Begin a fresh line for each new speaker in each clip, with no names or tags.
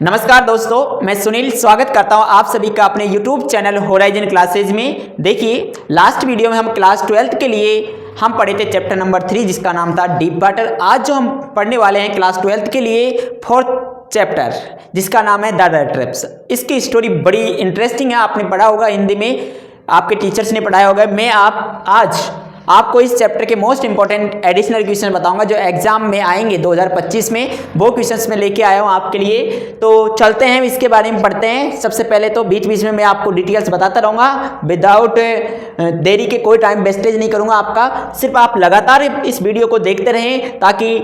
नमस्कार दोस्तों, मैं सुनील स्वागत करता हूं आप सभी का अपने YouTube चैनल होराइजन क्लासेज में। देखिए, लास्ट वीडियो में हम क्लास 12th के लिए हम पढ़े थे चैप्टर नंबर 3 जिसका नाम था डीप वाटर। आज जो हम पढ़ने वाले हैं क्लास 12th के लिए 4th चैप्टर जिसका नाम है द रेड ट्रैप्स। इसकी स्टोरी बड़ी इंटरेस्टिंग है, आपने पढ़ा होगा हिंदी में, आपके टीचर्स ने पढ़ाया होगा। मैं आज आपको इस चैप्टर के मोस्ट इंपॉर्टेंट एडिशनल क्वेश्चन बताऊंगा जो एग्जाम में आएंगे 2025 में, वो क्वेश्चंस मैं लेके आया हूं आपके लिए। तो चलते हैं, इसके बारे में पढ़ते हैं। सबसे पहले तो बीच बीच में मैं आपको डिटेल्स बताता रहूंगा, विदाउट देरी के कोई टाइम वेस्टेज नहीं करूंगा आपका। सिर्फ आप लगातार इस वीडियो को देखते रहें ताकि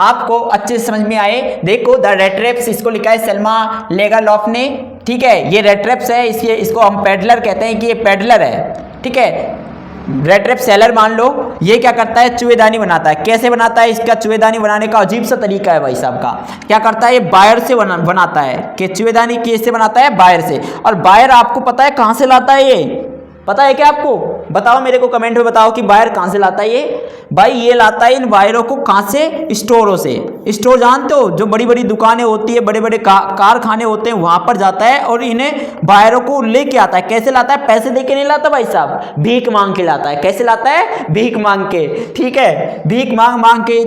आपको अच्छे से समझ में आए। देखो, द रेड ट्रैप्स, इसको लिखा है सेल्मा लेगरलॉफ ने। ठीक है, ये रेड ट्रैप्स है, इसको हम पेडलर कहते हैं कि ये पेडलर है। ठीक है, रेड ट्रैप सेलर मान लो, ये क्या करता है, चूहेदानी बनाता है। कैसे बनाता है, इसका चूहेदानी बनाने का अजीब सा तरीका है भाई साहब का। क्या करता है, ये बायर से बनाता है कि चूहेदानी कैसे बनाता है, बायर से। और बायर आपको पता है कहां से लाता है, ये पता है क्या आपको? बताओ मेरे को, कमेंट में बताओ कि बायर कहां से लाता है ये। भाई ये लाता है इन वायरों को कहां से, स्टोरों से। स्टोर जानते हो, जो बड़ी बड़ी दुकानें होती है, बड़े बड़े कारखाने होते हैं, वहां पर जाता है और इन्हें वायरों को लेके आता है। कैसे लाता है? पैसे दे के नहीं लाता भाई साहब, भीख मांग के लाता है। कैसे लाता है? भीख मांग के। ठीक है, भीख मांग मांग के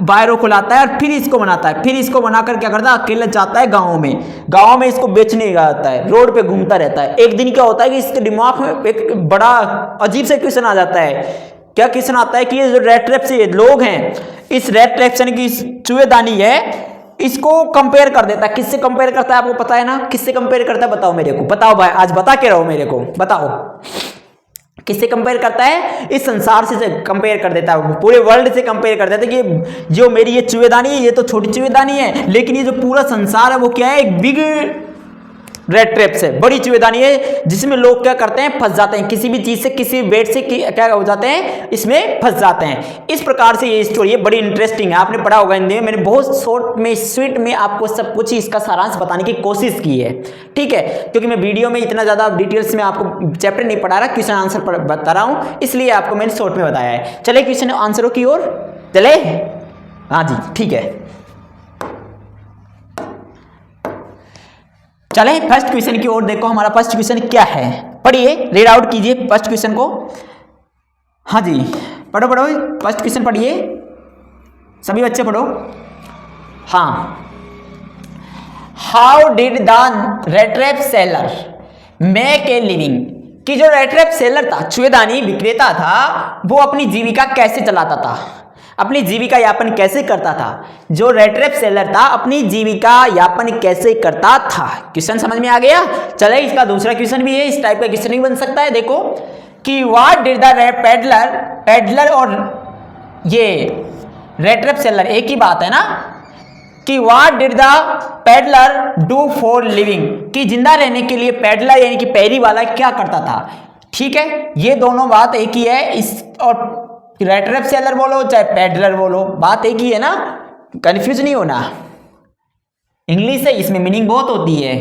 वायरों को लाता है और फिर इसको बनाता है। फिर इसको बनाकर क्या करता है, अकेले जाता है गाँव में इसको बेचने जाता है, रोड पे घूमता रहता है। एक दिन क्या होता है कि इसके दिमाग में एक बड़ा अजीब सा क्वेश्चन आ जाता है। क्या क्वेश्चन आता है कि ये जो रेड ट्रैप से लोग हैं, इस रेड ट्रैप यानी कि चूहेदानी है, इसको कंपेयर कर देता है। किससे कंपेयर करता है आपको पता है ना? किससे कंपेयर करता है बताओ मेरे को, बताओ भाई, आज बता के रहो मेरे को, बताओ किससे कंपेयर करता है? इस संसार से कंपेयर कर देता है, पूरे वर्ल्ड से कंपेयर कर देता है कि जो मेरी ये चूहेदानी है, ये तो छोटी चूहेदानी है, लेकिन ये जो पूरा संसार है वो क्या है, एक बिग रेड ट्रैप्स है, बड़ी चूहेदानी है, जिसमें लोग क्या करते हैं, फंस जाते हैं। किसी भी चीज से, किसी वेट से क्या हो जाते हैं, इसमें फंस जाते हैं। इस प्रकार से ये स्टोरी है, बड़ी इंटरेस्टिंग है, आपने पढ़ा होगा हिंदी में। मैंने बहुत शॉर्ट में, स्वीट में आपको सब कुछ ही इसका सारांश बताने की कोशिश की है। ठीक है, क्योंकि मैं वीडियो में इतना ज्यादा डिटेल्स में आपको चैप्टर नहीं पढ़ा रहा, क्वेश्चन आंसर बता रहा हूं, इसलिए आपको मैंने शॉर्ट में बताया है। चले क्वेश्चन आंसरों की ओर चले। हाँ जी, ठीक है, चले फर्स्ट क्वेश्चन की ओर। देखो हमारा फर्स्ट क्वेश्चन क्या है, पढ़िए, रीड आउट कीजिए फर्स्ट क्वेश्चन को। हाँ जी, पढ़ो पढ़ो, फर्स्ट क्वेश्चन पढ़िए, सभी बच्चे पढ़ो। हाँ, how did the red trap seller make a living, कि जो रेड ट्रैप सेलर था, चूहेदानी विक्रेता था, वो अपनी जीविका कैसे चलाता था, अपनी जीविका यापन कैसे करता था। जो रेड ट्रैप सेलर था अपनी जीविका यापन कैसे करता था। क्वेश्चन समझ में आ गया? चले, इसका दूसरा क्वेश्चन भी है, इस टाइप का क्वेश्चन भी बन सकता है। देखो कि व्हाट डिड द पेडलर और ये रेड ट्रैप सेलर एक ही बात है ना, कि what did the peddler do for living, कि जिंदा रहने के लिए पेडलर यानी कि पैरी वाला क्या करता था। ठीक है, ये दोनों बात एक ही है। इस और रेड ट्रैप सेलर बोलो चाहे पेडलर बोलो, बात एक ही है ना, कंफ्यूज नहीं होना। इंग्लिश है, इसमें मीनिंग बहुत होती है।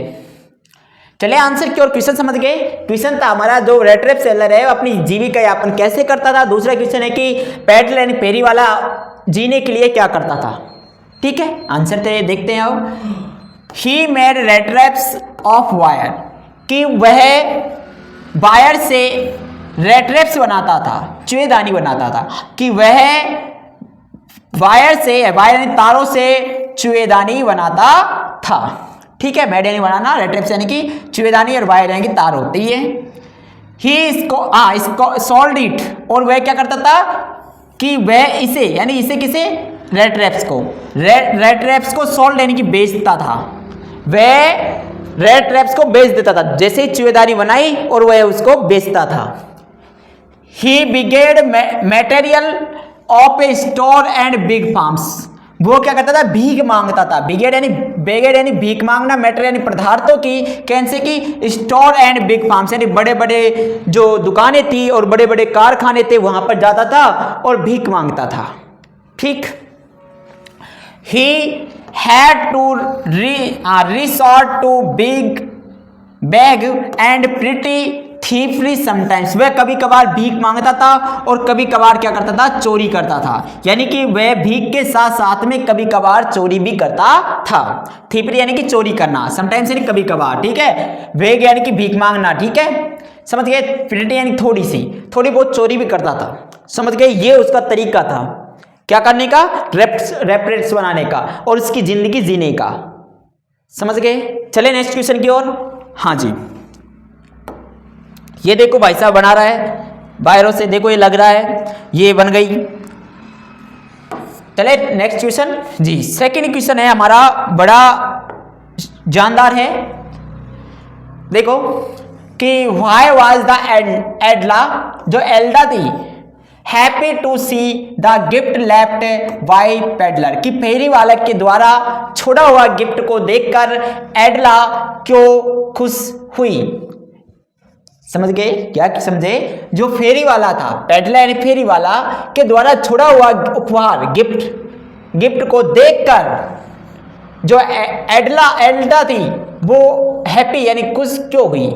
चले आंसर की ओर, क्वेश्चन समझ गए। क्वेश्चन था हमारा, जो रेड ट्रैप सेलर है अपनी जीविका यापन कैसे करता था। दूसरा क्वेश्चन है कि पेडलर यानी पैरी वाला जीने के लिए क्या करता था। ठीक है, आंसर तो देखते हैं अब। He made red traps of wire, कि वह वायर से रेड ट्रैप्स बनाता था, चूहेदानी बनाता था, कि वह वायर यानी तारों से चूहेदानी बनाता था। ठीक है, मेड यानी बनाना, रेड ट्रैप्स यानी कि चूहेदानी, और वायर यानी कि तार होती है। ही इसको सोल्ड इट, और वह क्या करता था कि वह इसे यानी इसे किसे, रेड ट्रैप्स को सोल्ड यानी कि बेचता था। वह रेड ट्रैप्स को बेच देता था, जैसे चूहेदानी बनाई और वह उसको बेचता था। He begged material of a store and big farms, वो क्या करता था, भीख मांगता था। बेगेड यानी भीख मांगना, मेटेरियल यानी पदार्थों की, कैसे की, स्टोर एंड बिग फार्म्स यानी बड़े बड़े जो दुकानें थी और बड़े बड़े कारखाने थे, वहां पर जाता था और भीख मांगता था। ठीक, he had to resort to big and pretty thiefly sometimes, वह कभी कभार भीख मांगता था और कभी कभार क्या करता था, चोरी करता था। यानी कि वह भीख के साथ साथ में कभी कभार चोरी भी करता था। थीफली यानी कि चोरी करना, समटाइम्स यानी कभी कभार, ठीक है। वेग यानी कि भीख मांगना, ठीक है, समझ गए। फिडिलिटी यानी थोड़ी सी, थोड़ी बहुत चोरी भी करता था, समझ गए। ये उसका तरीका था क्या करने का, रेफरेंस बनाने का और उसकी जिंदगी जीने का, समझ गए। चले नेक्स्ट क्वेश्चन की ओर। हाँ जी, ये देखो भाई साहब बना रहा है, बाहरों से देखो ये लग रहा है, ये बन गई। चले नेक्स्ट क्वेश्चन जी। सेकंड क्वेश्चन है हमारा, बड़ा जानदार है। देखो कि व्हाई वाज द एडला, जो एल्डा थी, happy to see the gift left by peddler, कि फेरी वाले के द्वारा छोड़ा हुआ गिफ्ट को देखकर एडला क्यों खुश हुई। समझ गए क्या समझे, जो फेरी वाला था, पेडलर यानी फेरी वाला के द्वारा छोड़ा हुआ उपहार गिफ्ट को देखकर जो एल्डा थी वो हैप्पी यानी खुश क्यों हुई।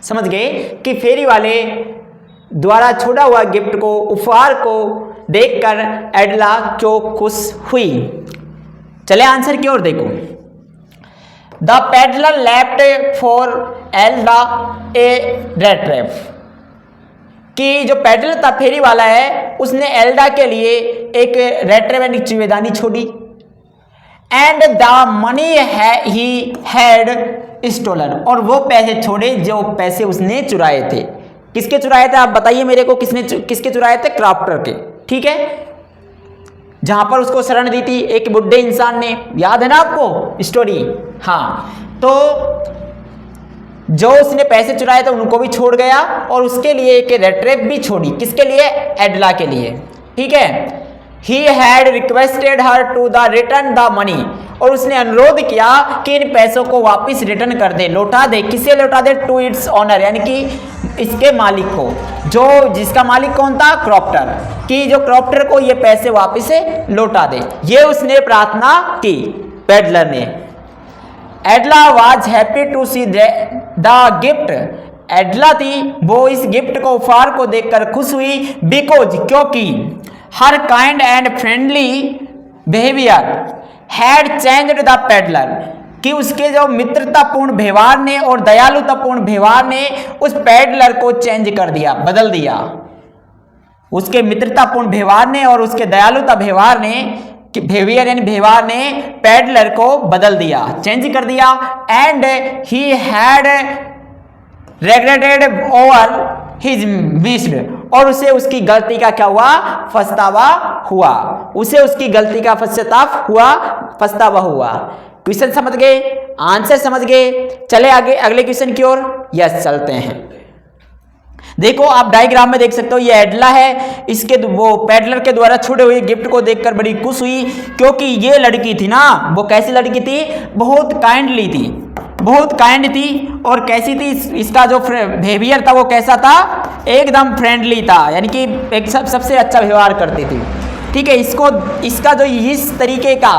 समझ गए कि फेरी वाले द्वारा छोड़ा हुआ गिफ्ट को, उपहार को देखकर एडला क्यों खुश हुई। चले आंसर की ओर देखो। द पेडलर लेफ्ट फॉर एल्डा ए रेड ट्रैप, कि जो पेडलर था फेरी वाला है, उसने एल्डा के लिए एक रेड ट्रैप यानी चुवेदानी छोड़ी। And the money he had stolen, और वो पैसे छोड़े जो पैसे उसने चुराए थे। किसके चुराए थे आप बताइए मेरे को, किसके चुराए थे, क्रॉफ्टर के, ठीक है। जहां पर उसको शरण दी थी एक बुढ़े इंसान ने, याद है ना आपको स्टोरी। हाँ, तो जो उसने पैसे चुराए थे उनको भी छोड़ गया और उसके लिए एक रेड ट्रैप भी छोड़ी। किसके लिए, एडला के लिए, ठीक है। He had requested her to the return the money, और उसने अनुरोध किया कि इन पैसों को वापस रिटर्न कर दे, लौटा दे। किसे लौटा दे, टू इट्स ऑनर, यानी कि इसके मालिक को, जो जिसका मालिक कौन था, क्रॉफ्टर, कि जो क्रॉफ्टर को ये पैसे वापस लौटा दे। ये उसने प्रार्थना की पेडलर ने। Edla was happy to see the gift, Edla थी वो इस गिफ्ट को, उपहार को देखकर खुश हुई। बिकॉज, क्योंकि her kind and friendly behaviour had changed the peddler, कि उसके जो मित्रतापूर्ण व्यवहार ने और दयालुतापूर्ण व्यवहार ने उस पेडलर को चेंज कर दिया, बदल दिया। उसके मित्रतापूर्ण व्यवहार ने और उसके दयालुता व्यवहार ने, बिहेवियर यानी व्यवहार ने पेडलर को बदल दिया, चेंज कर दिया। And he had regretted over his misdeed, और उसे उसकी गलती का क्या हुआ, पछतावा हुआ। उसे उसकी गलती का पश्चाताप हुआ, पछतावा हुआ। क्वेश्चन समझ गए, आंसर समझ गए। चले आगे अगले क्वेश्चन की ओर। यस, चलते हैं। देखो आप डायग्राम में देख सकते हो, ये एडला है, इसके वो पेडलर के द्वारा छोड़े हुए गिफ्ट को देखकर बड़ी खुश हुई, क्योंकि ये लड़की थी ना, वो कैसी लड़की थी, बहुत काइंडली थी, बहुत काइंड थी। और कैसी थी, इसका जो बिहेवियर था वो कैसा था, एकदम फ्रेंडली था, यानी कि एक सबसे अच्छा व्यवहार करती थी, ठीक है। इसका जो इस तरीके का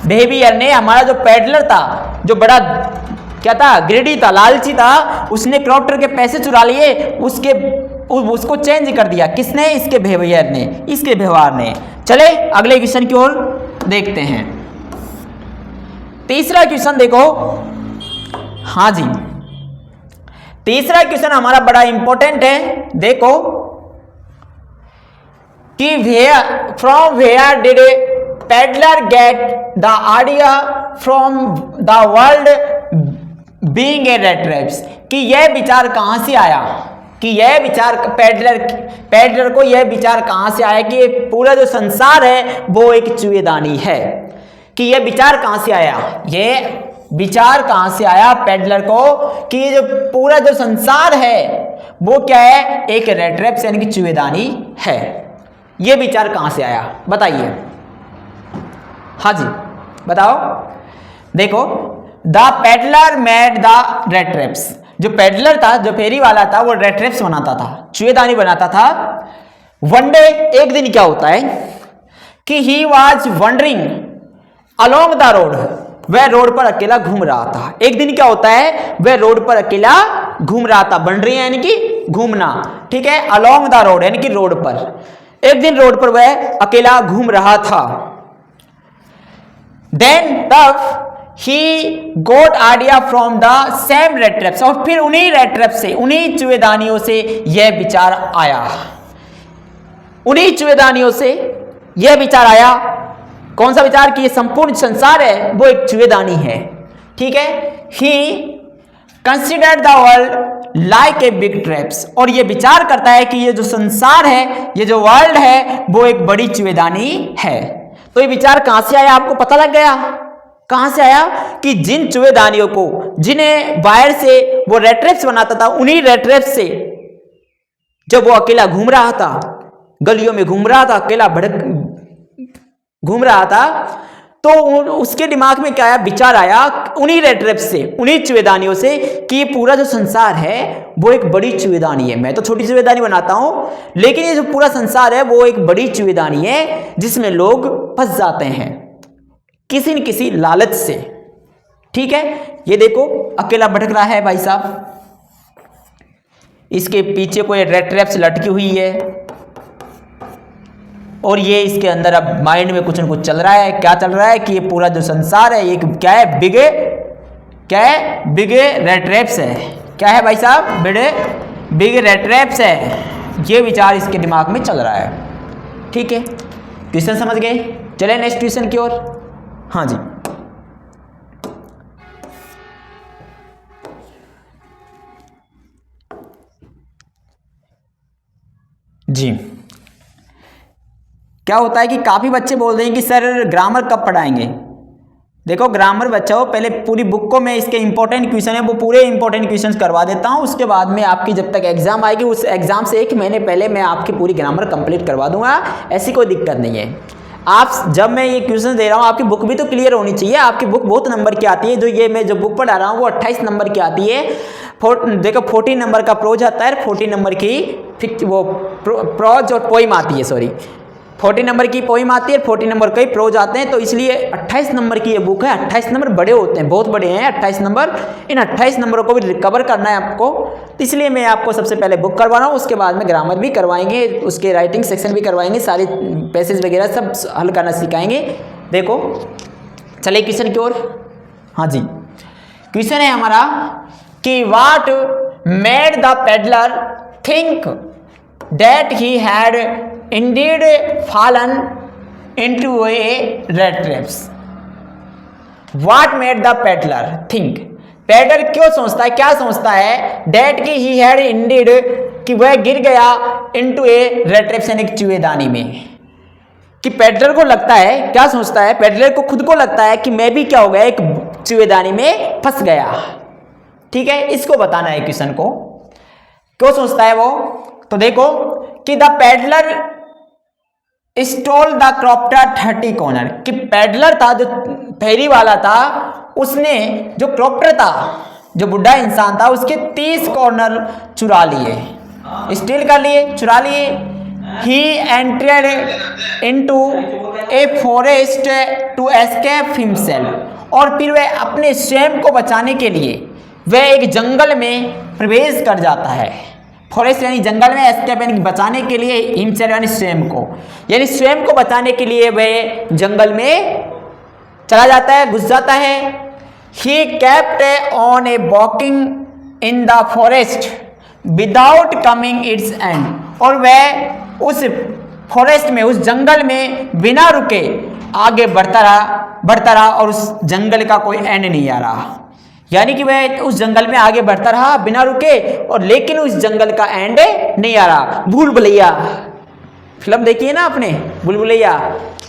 बिहेवियर ने हमारा जो पेडलर था, जो बड़ा क्या था, ग्रेडी था, लालची था, उसने क्रॉफ्टर के पैसे चुरा लिए, उसको चेंज कर दिया। किसने, इसके बिहेवियर ने, इसके व्यवहार ने। चले अगले क्वेश्चन की ओर देखते हैं। तीसरा क्वेश्चन देखो। हाँ जी, तीसरा क्वेश्चन हमारा बड़ा इंपॉर्टेंट है। देखो कि from where did peddler get the idea from the world being a rat traps, कि यह विचार कहां से आया, कि यह विचार पेडलर को यह विचार कहां से आया कि पूरा जो संसार है वो एक चूहेदानी है। कि यह विचार कहां से आया, यह विचार कहां से आया पेडलर को कि जो पूरा जो संसार है वो क्या है, एक रेड ट्रैप्स यानी कि चूहेदानी है। यह विचार कहां से आया बताइए। हाँ जी बताओ। देखो, the peddler made the red traps, जो पेडलर था, जो फेरी वाला था, वो रेड ट्रैप्स बनाता था, चूहेदानी बनाता था। वन डे, एक दिन क्या होता है कि he was wondering along the road, वह रोड पर अकेला घूम रहा था। एक दिन क्या होता है, वह रोड पर अकेला घूम रहा था, बन रही है यानी कि घूमना, ठीक है, अलोंग द रोड यानी कि रोड पर। एक दिन रोड पर वह अकेला घूम रहा था। देन तब he got idea from the same rat traps, और फिर उन्हीं रेड ट्रैप से, उन्हीं चूहेदानियों से यह विचार आया, उन्हीं चूहेदानियों से यह विचार आया। कौन सा विचार? कि ये संपूर्ण संसार है वो एक चूहेदानी है, ठीक है। He considered the world like a big traps, और ये विचार करता है कि ये जो संसार है, ये जो वर्ल्ड है वो एक बड़ी चूहेदानी है। तो ये विचार कहां से आया आपको पता लग गया? कहां से आया? कि जिन चूहेदानियों को, जिन्हें वायर से वो रेड ट्रैप्स बनाता था, उन्हीं रेड ट्रैप्स से जब वो अकेला घूम रहा था, गलियों में घूम रहा था, अकेला भड़क घूम रहा था, तो उसके दिमाग में क्या आया? विचार आया उन्हीं रेड ट्रैप्स से, उन्हीं चूहेदानियों से कि ये पूरा जो संसार है वो एक बड़ी चूहेदानी है। मैं तो छोटी चूहेदानी बनाता हूं, लेकिन ये जो पूरा संसार है वो एक बड़ी चूहेदानी है जिसमें लोग फंस जाते हैं किसी न किसी लालच से, ठीक है। ये देखो अकेला भटक रहा है भाई साहब, इसके पीछे कोई रेड ट्रैप्स लटकी हुई है, और ये इसके अंदर अब माइंड में कुछ न कुछ चल रहा है। क्या चल रहा है? कि ये पूरा जो संसार है एक क्या है? क्या है? बिग रेड ट्रैप्स है। क्या है भाई साहब? बिग रेड ट्रैप्स है। ये विचार इसके दिमाग में चल रहा है, ठीक है। क्वेश्चन समझ गए? चले नेक्स्ट क्वेश्चन की ओर। हाँ जी, जी क्या होता है कि काफी बच्चे बोल रहे हैं कि सर ग्रामर कब पढ़ाएंगे। देखो ग्रामर बच्चों, पहले पूरी बुक को मैं इसके इंपॉर्टेंट क्वेश्चन है वो पूरे इंपॉर्टेंट क्वेश्चंस करवा देता हूं, उसके बाद में आपकी जब तक एग्जाम आएगी उस एग्जाम से 1 महीने पहले मैं आपकी पूरी ग्रामर कंप्लीट करवा दूंगा, ऐसी कोई दिक्कत नहीं है। आप जब मैं ये क्वेश्चन दे रहा हूँ आपकी बुक भी तो क्लियर होनी चाहिए। आपकी बुक बहुत नंबर की आती है, जो ये मैं जो बुक पढ़ा रहा हूँ वो 28 नंबर की आती है। देखो 14 नंबर का प्रोज आता है, 14 नंबर की वो प्रोज और पोइम आती है, सॉरी 40 नंबर की पोइम आती है, 40 नंबर के प्रोज आते हैं, तो इसलिए 28 नंबर की ये बुक है। 28 नंबर बड़े होते हैं, बहुत बड़े हैं 28 नंबर। इन 28 नंबरों को भी रिकवर करना है आपको, तो इसलिए मैं आपको सबसे पहले बुक करवा रहा हूँ, उसके बाद में ग्रामर भी करवाएंगे, उसके राइटिंग सेक्शन भी करवाएंगे, सारे पैसेज वगैरह सब हल करना सिखाएंगे। देखो चले क्वेश्चन की ओर। हाँ जी, क्वेश्चन है हमारा कि what made the peddler think that he had indeed fallen into a rat traps. What made the peddler think? Peddler क्यों सोचता है, क्या सोचता है? डेट की ही हैड इंडीड, कि वह गिर गया into a rat traps यानी चूहेदानी में। कि पेडलर को लगता है, क्या सोचता है? पेडलर को खुद को लगता है कि मैं भी क्या हो गया, एक चूहेदानी में फंस गया, ठीक है। इसको बताना है क्वेश्चन को, क्यों सोचता है वो। तो देखो कि the peddler stole the क्रॉप्टर 30 corner, कि पेडलर था जो फेरी वाला था, उसने जो क्रॉप्टर था, जो बुढ़ा इंसान था, उसके 30 कॉर्नर चुरा लिए, स्टील कर लिए, चुरा लिए। He entered into a forest to escape himself, और फिर वह अपने स्वयं को बचाने के लिए वह एक जंगल में प्रवेश कर जाता है। फॉरेस्ट यानी जंगल में, एस्केप यानी बचाने के लिए, हिमसेल्फ यानी स्वयं को, यानी स्वयं को बचाने के लिए वह जंगल में चला जाता है, घुस जाता है। He kept on A walking in the forest without coming it's and, और वह उस फॉरेस्ट में, उस जंगल में बिना रुके आगे बढ़ता रहा और उस जंगल का कोई एंड नहीं आ रहा। यानी कि वह उस जंगल में आगे बढ़ता रहा बिना रुके, और लेकिन उस जंगल का एंड नहीं आ रहा। भूल भुलैया फिल्म देखी है ना आपने, भूल भुलैया,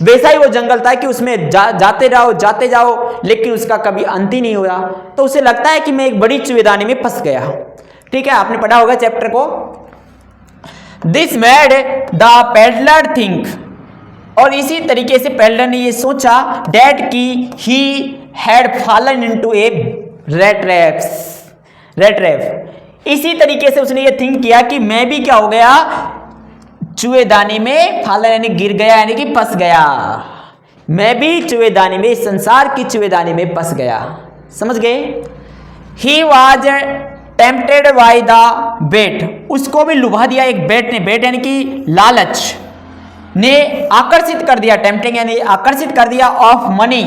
वैसा ही वो जंगल था कि उसमें जाते जाओ लेकिन उसका कभी अंत ही नहीं हो रहा। तो उसे लगता है कि मैं एक बड़ी चूहेदानी में फंस गया, ठीक है। आपने पढ़ा होगा चैप्टर को। This made the peddler think, और इसी तरीके से पेडलर ने ये सोचा डैट की he had fallen into A rat trap. इसी तरीके से उसने ये थिंक किया कि मैं भी क्या हो गया, चूहेदानी में फॉलन यानी गिर गया, यानी कि फंस गया, मैं भी चूहेदानी में, इस संसार की चूहेदानी में फंस गया। समझ गए? He was tempted by the bait, उसको भी लुभा दिया एक बेट ने, बेट यानी कि लालच ने आकर्षित कर दिया, टेम्पटिंग यानी आकर्षित कर दिया, ऑफ मनी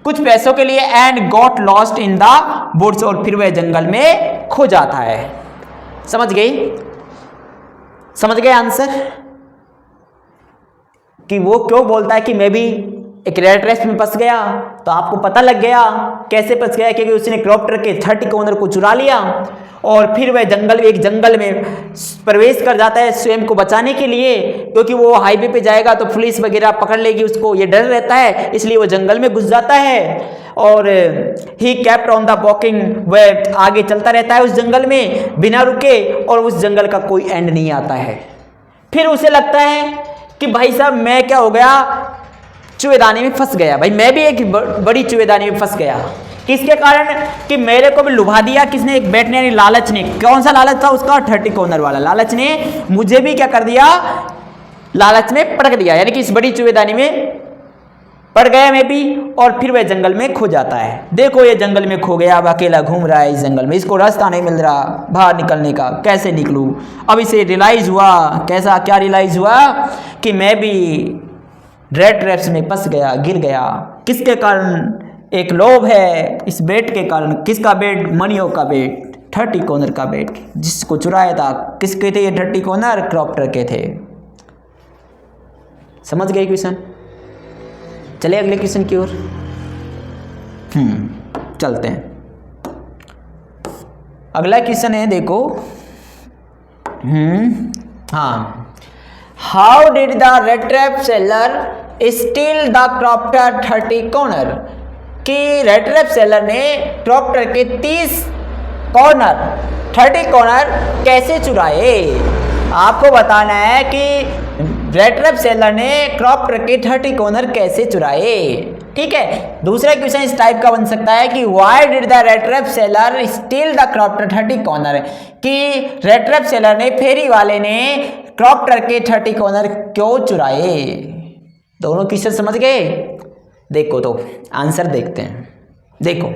कुछ पैसों के लिए, and got lost in the woods, और फिर वह जंगल में खो जाता है। समझ गए? समझ गए आंसर कि वो क्यों बोलता है कि मैं भी एक रेट रेस में फंस गया? तो आपको पता लग गया कैसे फंस गया, क्योंकि उसने क्रॉप्टर के 30 कॉर्नर को चुरा लिया और फिर वह एक जंगल में प्रवेश कर जाता है स्वयं को बचाने के लिए, क्योंकि वो हाईवे पे जाएगा तो पुलिस वगैरह पकड़ लेगी उसको, ये डर रहता है, इसलिए वो जंगल में घुस जाता है। और he kept on the walking, वह आगे चलता रहता है उस जंगल में बिना रुके, और उस जंगल का कोई एंड नहीं आता है। फिर उसे लगता है कि भाई साहब मैं क्या हो गया, चुएदानी में फंस गया, भाई मैं भी एक बड़ी चुएदानी में फंस गया। किसके कारण? कि मेरे को भी लुभा दिया किसने? एक बेट ने, यानी लालच ने। कौन सा लालच था उसका? 30 कॉर्नर वाला लालच ने मुझे भी क्या कर दिया, लालच में पटक दिया, यानी कि इस बड़ी चुएदानी में पड़ गया मैं भी, और फिर वह जंगल में खो जाता है। देखो ये जंगल में खो गया, अब अकेला घूम रहा है इस जंगल में, इसको रास्ता नहीं मिल रहा बाहर निकलने का, कैसे निकलूं? अब इसे रियलाइज हुआ, कैसा क्या रियलाइज हुआ कि मैं भी रेट रेस में फंस गया, गिर गया। किसके कारण? एक लोभ है इस बेट के कारण। किसका बेट? मनियों का बेट, 30 कॉर्नर का बेट, जिसको चुराया था। किसके थे ये 30 कॉर्नर? क्रॉप्टर के थे। समझ गए क्वेश्चन? चले अगले क्वेश्चन की ओर चलते हैं। अगला क्वेश्चन है, देखो हाँ, how did the rate trap seller steel the क्रॉप्टर 30 corner, कि रेट ट्रैप सेलर ने क्रॉप्टर के 30 कॉर्नर कैसे चुराए? आपको बताना है कि रेट ट्रैप सेलर ने क्रॉप्टर के 30 कॉर्नर कैसे चुराए। ठीक है, दूसरा क्वेश्चन इस टाइप का बन सकता है कि why did the rate trap seller steel the क्रॉप्टर 30 corner, कि रेट ट्रैप सेलर ने, फेरी वाले ने क्रॉप्टर के 30 कॉर्नर क्यों चुराए? दोनों क्वेश्चन समझ गए? देखो तो आंसर देखते हैं। देखो,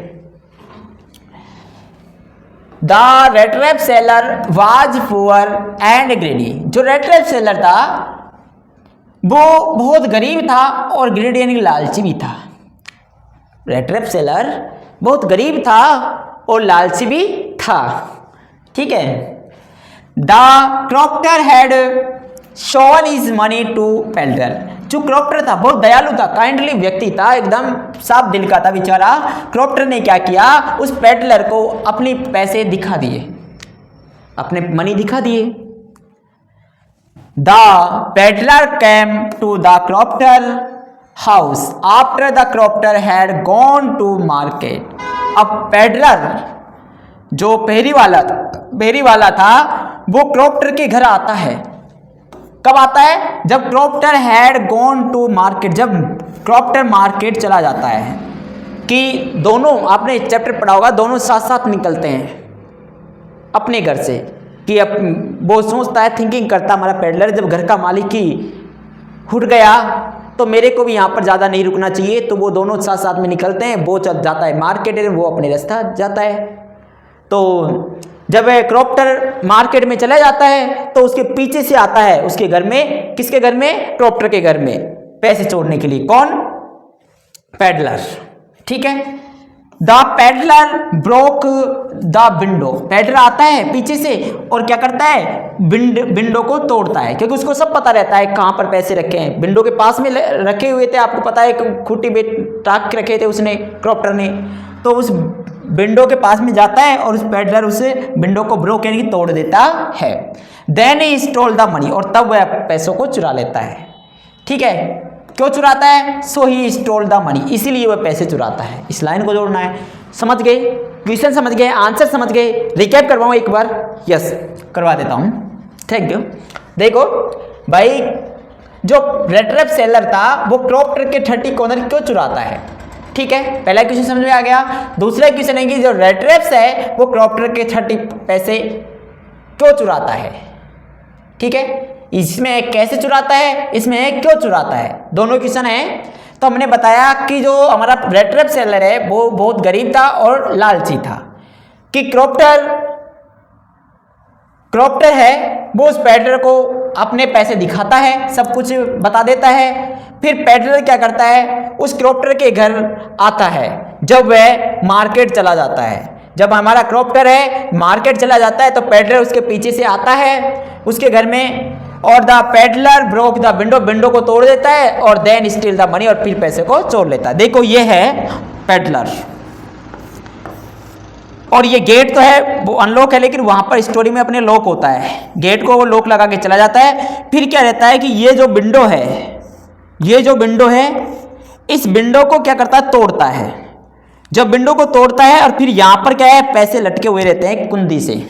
the rate trap seller was poor and greedy, जो रेट ट्रैप सेलर था वो बहुत गरीब था और ग्रीडी यानी लालची भी था। रेट ट्रैप सेलर बहुत गरीब था और लालची भी था। ठीक है, the crofter had shown his money to peddler, जो क्रॉप्टर था बहुत दयालु था, काइंडली व्यक्ति था, एकदम साफ दिल का था बेचारा। क्रॉप्टर ने क्या किया, उस पेडलर को अपने पैसे दिखा दिए, अपने मनी दिखा दिए। The peddler came to the crofter house after the crofter had gone to market. अब पेडलर जो फेरी वाला था वो क्रॉप्टर के घर आता है। कब आता है? जब crofter had gone to market, जब क्रॉप्टर मार्केट चला जाता है। कि दोनों, आपने चैप्टर पढ़ा होगा, दोनों साथ साथ निकलते हैं अपने घर से, कि वो सोचता है, थिंकिंग करता हमारा पेडलर, जब घर का मालिक ही उठ गया तो मेरे को भी यहाँ पर ज़्यादा नहीं रुकना चाहिए, तो वो दोनों साथ साथ में निकलते हैं। वो चल जाता है मार्केट, वो अपने रास्ता जाता है। तो जब क्रॉप्टर मार्केट में चला जाता है तो उसके पीछे से आता है उसके घर में। किसके घर में? क्रॉप्टर के घर में, पैसे चोरने के लिए। कौन? पेडलर। ठीक है, the peddler broke the window, peddler आता है पीछे से और क्या करता है? विंडो को तोड़ता है, क्योंकि उसको सब पता रहता है कहाँ पर पैसे रखे हैं। विंडो के पास में रखे हुए थे, आपको पता है, खूंटी पे टाक के रखे थे उसने, क्रॉप्टर ने। तो उस विंडो के पास में जाता है और उस पेडलर उसे विंडो को ब्रोक यानी कि तोड़ देता है। Then he stole the money, और तब वह पैसों को चुरा लेता है। ठीक है, क्यों चुराता है? सो ही स्टोल द मनी, इसीलिए वह पैसे चुराता है। इस लाइन को जोड़ना है। समझ गए? क्वेश्चन समझ गए? आंसर समझ गए? रिकैप करवाऊं एक बार? यस, करवा देता हूं। Thank you. देखो भाई, जो रेट ट्रैप सेलर था वो क्रॉप्टर के 30 कॉर्नर क्यों चुराता है? ठीक है, पहला क्वेश्चन समझ में आ गया। दूसरा क्वेश्चन है कि जो रेट ट्रैप्स है वो क्रॉप्टर के 30 पैसे क्यों चुराता है? ठीक है, इसमें कैसे चुराता है, इसमें क्यों चुराता है, दोनों क्वेश्चन है। तो हमने बताया कि जो हमारा रेट ट्रैप सेलर है वो बहुत गरीब था और लालची था। कि क्रॉप्टर क्रॉप्टर है वो उस पेडलर को अपने पैसे दिखाता है, सब कुछ बता देता है। फिर पेडलर क्या करता है, उस क्रॉप्टर के घर आता है जब वह मार्केट चला जाता है। जब हमारा क्रॉप्टर है मार्केट चला जाता है तो पेडलर उसके पीछे से आता है उसके घर में, और the peddler broke the window, window को तोड़ देता है और देन स्टील द मनी, और फिर पैसे को चोर लेता है। देखो ये है पेडलर, और ये गेट तो है वो अनलॉक है, लेकिन वहां पर स्टोरी में अपने लॉक होता है, गेट को वो लॉक लगा के चला जाता है। फिर क्या रहता है कि ये जो विंडो है, ये जो विंडो है, इस विंडो को क्या करता है, तोड़ता है। जब विंडो को तोड़ता है और फिर यहां पर क्या है, पैसे लटके हुए रहते हैं कुंदी से,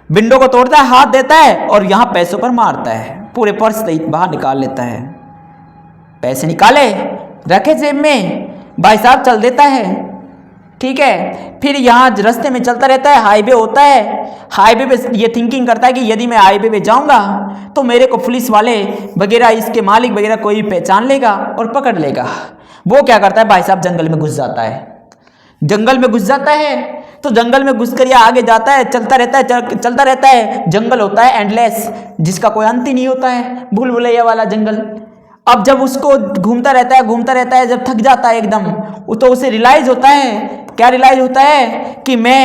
विंडो को तोड़ता है, हाथ देता है और यहां पैसों पर मारता है, पूरे पर्स बाहर निकाल लेता है। पैसे निकाले, रखे जेब में, भाई साहब चल देता है, ठीक है। फिर यहाँ रास्ते में चलता रहता है, हाईवे होता है, हाईवे पे ये थिंकिंग करता है कि यदि मैं हाईवे पे जाऊंगा तो मेरे को पुलिस वाले वगैरह, इसके मालिक वगैरह कोई पहचान लेगा और पकड़ लेगा। वो क्या करता है, भाई साहब जंगल में घुस जाता है, जंगल में घुस जाता है। तो जंगल में घुसकर यह आगे जाता है, चलता रहता है, चलता रहता है। जंगल होता है एंडलेस, जिसका कोई अंत ही नहीं होता है, भूल भुलैया वाला जंगल। अब जब उसको घूमता रहता है, घूमता रहता है, जब थक जाता है एकदम, तो उसे रियलाइज होता है, क्या रियलाइज होता है कि मैं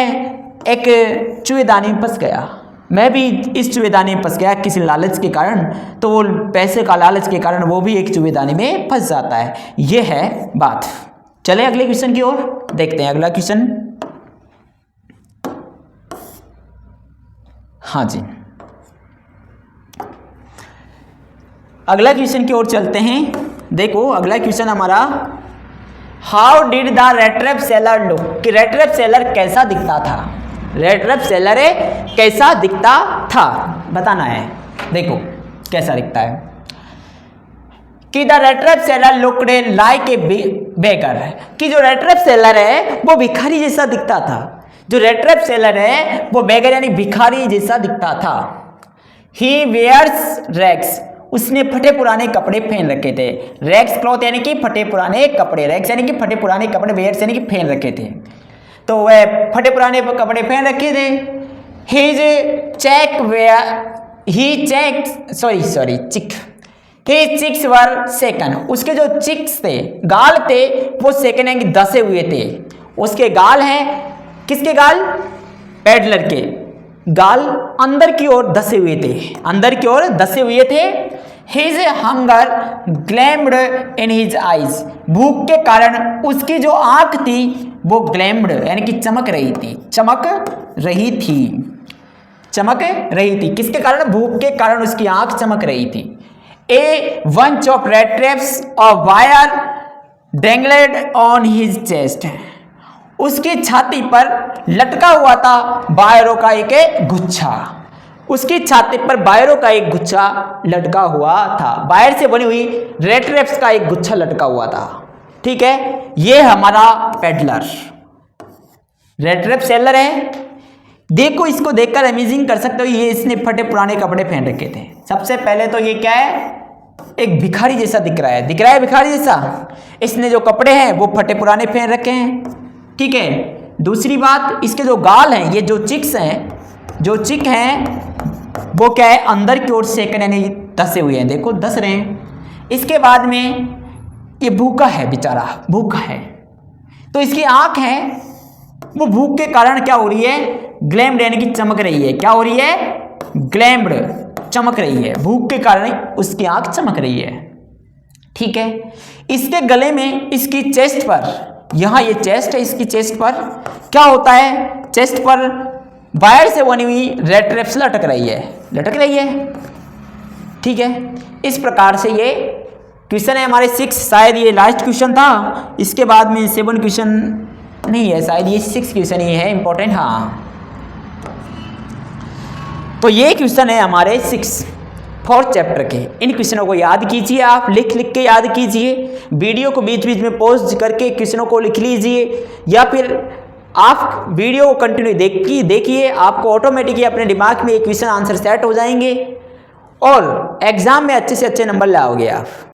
एक चूहेदानी में फंस गया, मैं भी इस चूहेदानी में फंस गया किसी लालच के कारण। तो वो पैसे का लालच के कारण वो भी एक चूहेदानी में फंस जाता है। ये है बात। चले अगले क्वेश्चन की ओर देखते हैं। अगला क्वेश्चन, हाँ जी, अगला क्वेश्चन की ओर चलते हैं। देखो अगला क्वेश्चन हमारा, how did the rattrap seller look, कि रेट्रेप सेलर कैसा दिखता था, रेट्रेप सेलर कैसा दिखता था बताना है। देखो कैसा दिखता है कि the rattrap seller looked like a beggar, कि जो रेट्रेप सेलर है वो भिखारी जैसा दिखता था। जो रेट्रेप सेलर है वो बेगर यानी भिखारी जैसा दिखता था। ही वेयर्स रैग्स, उसने फटे पुराने कपड़े पहन रखे थे। रैग्स क्लॉथ यानी कि फटे पुराने कपड़े, रैग्स यानी कि फटे पुराने कपड़े, वेयर्स यानी कि पहन रखे थे। तो वह फटे पुराने कपड़े पहन रखे थे। His check where he check sorry chick he chicks वर सेकन, उसके जो चिक्स थे, गाल थे, वो सेकन यानी दसे हुए थे। उसके गाल हैं, किसके गाल, पेडलर के गाल अंदर की ओर धसे हुए थे, अंदर की ओर धसे हुए थे। His hunger gleamed in his eyes, भूख के कारण उसकी जो आंख थी वो ग्लैम्ड यानी कि चमक रही थी, चमक रही थी, चमक रही थी। किसके कारण, भूख के कारण उसकी आंख चमक रही थी। A bunch of rat traps of wire dangled on his chest, उसकी छाती पर लटका हुआ था वायरों का एक गुच्छा, उसकी छाती पर वायरों का एक गुच्छा लटका हुआ था, वायर से बनी हुई रेड ट्रैप्स का एक गुच्छा लटका हुआ था। ठीक है, ये हमारा पेडलर रेड ट्रैप सेलर है। देखो इसको देखकर अमेजिंग कर सकते हो, ये इसने फटे पुराने कपड़े पहन रखे थे। सबसे पहले तो ये क्या है, एक भिखारी जैसा दिख रहा है भिखारी जैसा। इसने जो कपड़े हैं वो फटे पुराने पहन रखे हैं। ठीक है, दूसरी बात, इसके जो गाल हैं, ये जो चिक्स हैं, जो चिक हैं वो क्या है, अंदर की ओर सेकन यानी धसे हुए हैं, देखो धस रहे हैं। इसके बाद में ये भूखा है, बेचारा भूखा है। तो इसकी आंख है वो भूख के कारण क्या हो रही है, ग्लैम्ड यानी कि चमक रही है। क्या हो रही है, ग्लैम्ड, चमक रही है, भूख के कारण उसकी आंख चमक रही है। ठीक है, इसके गले में, इसकी चेस्ट पर, यहां ये चेस्ट है, इसकी चेस्ट पर क्या होता है, चेस्ट पर वायर से बनी हुई रेड ट्रैप्स लटक रही है। ठीक है, इस प्रकार से ये क्वेश्चन है हमारे 6, शायद ये लास्ट क्वेश्चन था। इसके बाद में 7 क्वेश्चन नहीं है, शायद ये 6 क्वेश्चन ही है इंपॉर्टेंट। हाँ, तो ये क्वेश्चन है हमारे 6 4th चैप्टर के। इन क्वेश्चनों को याद कीजिए, आप लिख लिख के याद कीजिए, वीडियो को बीच बीच में पॉज करके क्वेश्चनों को लिख लीजिए, या फिर आप वीडियो को कंटिन्यू देखिए, आपको ऑटोमेटिकली अपने दिमाग में एक क्वेश्चन आंसर सेट हो जाएंगे और एग्जाम में अच्छे से अच्छे नंबर लाओगे आप।